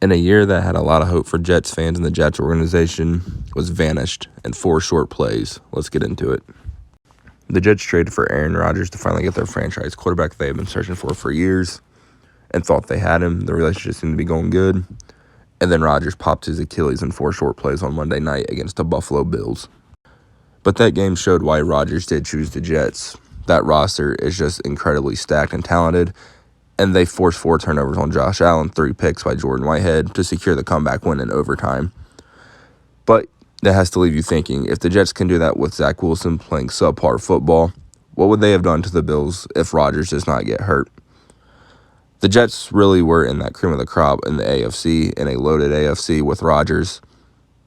And a year that had a lot of hope for Jets fans and the Jets organization was vanished in 4 short plays. Let's get into it. The Jets traded for Aaron Rodgers to finally get their franchise quarterback they have been searching for years and thought they had him. The relationship seemed to be going good. And then Rodgers popped his Achilles in 4 short plays on Monday night against the Buffalo Bills. But that game showed why Rodgers did choose the Jets. That roster is just incredibly stacked and talented, and they forced 4 turnovers on Josh Allen, 3 picks by Jordan Whitehead to secure the comeback win in overtime. But that has to leave you thinking, if the Jets can do that with Zach Wilson playing subpar football, what would they have done to the Bills if Rodgers does not get hurt? The Jets really were in that cream of the crop in the AFC, in a loaded AFC with Rodgers.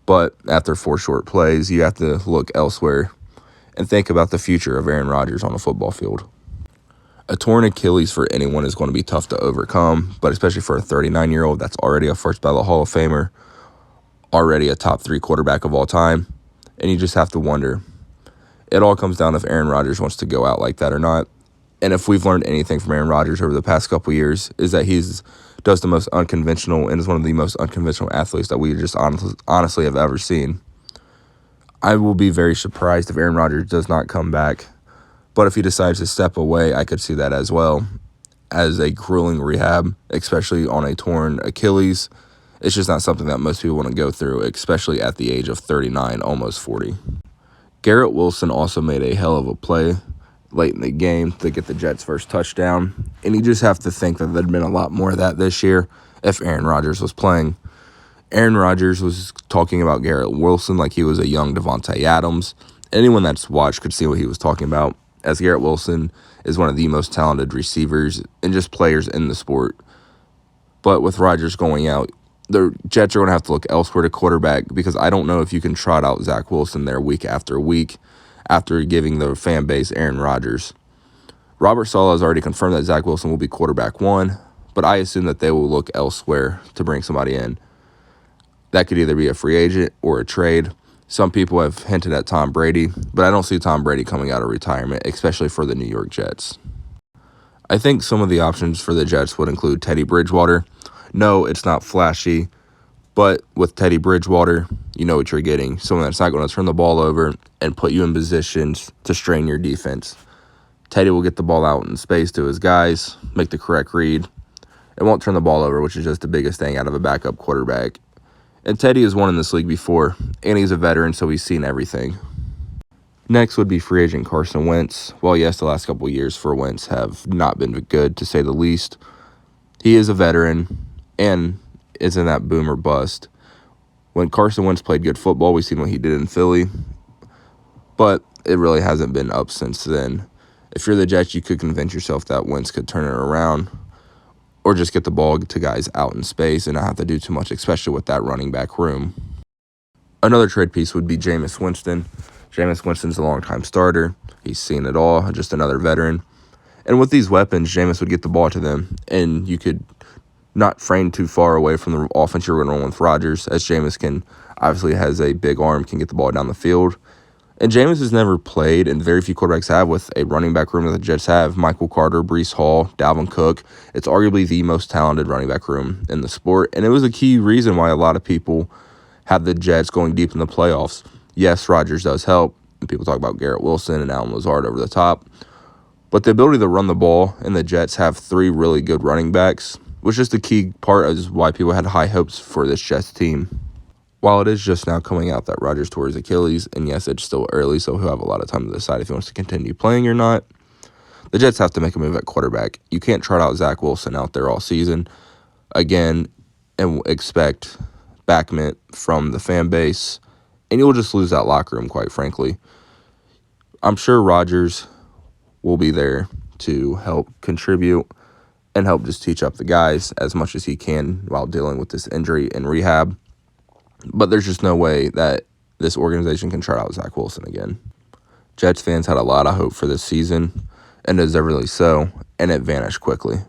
But after 4 short plays, you have to look elsewhere and think about the future of Aaron Rodgers on a football field. A torn Achilles for anyone is going to be tough to overcome, but especially for a 39-year-old that's already a first ballot Hall of Famer, already a top 3 quarterback of all time, and you just have to wonder. It all comes down if Aaron Rodgers wants to go out like that or not. And if we've learned anything from Aaron Rodgers over the past couple years, is that does the most unconventional and is one of the most unconventional athletes that we just honestly have ever seen. I will be very surprised if Aaron Rodgers does not come back. But if he decides to step away, I could see that as well as a grueling rehab, especially on a torn Achilles. It's just not something that most people want to go through, especially at the age of 39, almost 40. Garrett Wilson also made a hell of a play late in the game to get the Jets' first touchdown. And you just have to think that there'd been a lot more of that this year if Aaron Rodgers was playing. Aaron Rodgers was talking about Garrett Wilson like he was a young Devontae Adams. Anyone that's watched could see what he was talking about, as Garrett Wilson is one of the most talented receivers and just players in the sport. But with Rodgers going out, the Jets are going to have to look elsewhere to quarterback, because I don't know if you can trot out Zach Wilson there week after week after giving the fan base Aaron Rodgers. Robert Saleh has already confirmed that Zach Wilson will be quarterback 1, but I assume that they will look elsewhere to bring somebody in. That could either be a free agent or a trade. Some people have hinted at Tom Brady, but I don't see Tom Brady coming out of retirement, especially for the New York Jets. I think some of the options for the Jets would include Teddy Bridgewater. No, it's not flashy, but with Teddy Bridgewater, you know what you're getting. Someone that's not going to turn the ball over and put you in positions to strain your defense. Teddy will get the ball out in space to his guys, make the correct read. It won't turn the ball over, which is just the biggest thing out of a backup quarterback. And Teddy has won in this league before, and he's a veteran, so he's seen everything. Next would be free agent Carson Wentz. Well, yes, the last couple of years for Wentz have not been good, to say the least. He is a veteran and is in that boom or bust. When Carson Wentz played good football, we've seen what he did in Philly, but it really hasn't been up since then. If you're the Jets, you could convince yourself that Wentz could turn it around, or just get the ball to guys out in space and not have to do too much, especially with that running back room. Another trade piece would be Jameis Winston. Jameis Winston's a longtime starter. He's seen it all, just another veteran. And with these weapons, Jameis would get the ball to them, and you could not frame too far away from the offense you're going to run with Rodgers, as Jameis obviously has a big arm, can get the ball down the field. And Jameis has never played, and very few quarterbacks have, with a running back room that the Jets have. Michael Carter, Breece Hall, Dalvin Cook. It's arguably the most talented running back room in the sport, and it was a key reason why a lot of people have the Jets going deep in the playoffs. Yes, Rodgers does help, and people talk about Garrett Wilson and Allen Lazard over the top, but the ability to run the ball, and the Jets have 3 really good running backs, which is the key part of why people had high hopes for this Jets team. While it is just now coming out that Rodgers tore his Achilles, and yes, it's still early, so he'll have a lot of time to decide if he wants to continue playing or not, the Jets have to make a move at quarterback. You can't trot out Zach Wilson out there all season again and expect backment from the fan base, and you'll just lose that locker room, quite frankly. I'm sure Rodgers will be there to help contribute and help just teach up the guys as much as he can while dealing with this injury and rehab. But there's just no way that this organization can trot out Zach Wilson again. Jets fans had a lot of hope for this season, and deservedly so, and it vanished quickly.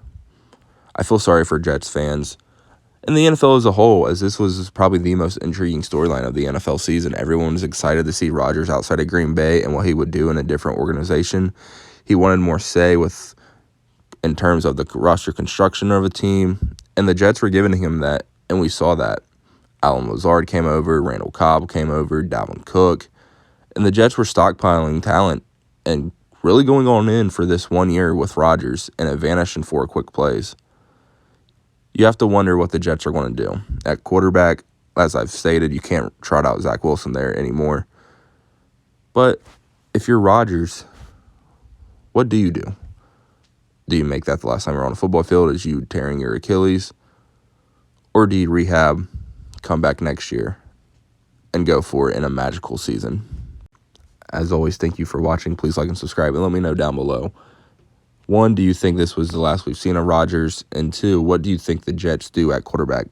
I feel sorry for Jets fans and the NFL as a whole, as this was probably the most intriguing storyline of the NFL season. Everyone was excited to see Rodgers outside of Green Bay and what he would do in a different organization. He wanted more say in terms of the roster construction of a team, and the Jets were giving him that And we saw that. Allen Lazard came over, Randall Cobb came over, Dalvin Cook. And the Jets were stockpiling talent and really going on in for this 1 year with Rodgers, and it vanished in 4 quick plays. You have to wonder what the Jets are going to do. At quarterback, as I've stated, you can't trot out Zach Wilson there anymore. But if you're Rodgers, what do you do? Do you make that the last time you're on a football field? Is you tearing your Achilles? Or do you rehab, come back next year, and go for it in a magical season? As always, thank you for watching. Please like and subscribe, and let me know down below. 1, do you think this was the last we've seen of Rodgers? And 2, what do you think the Jets do at quarterback?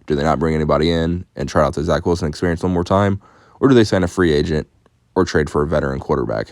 Do they not bring anybody in and try out the Zach Wilson experience one more time? Or do they sign a free agent or trade for a veteran quarterback?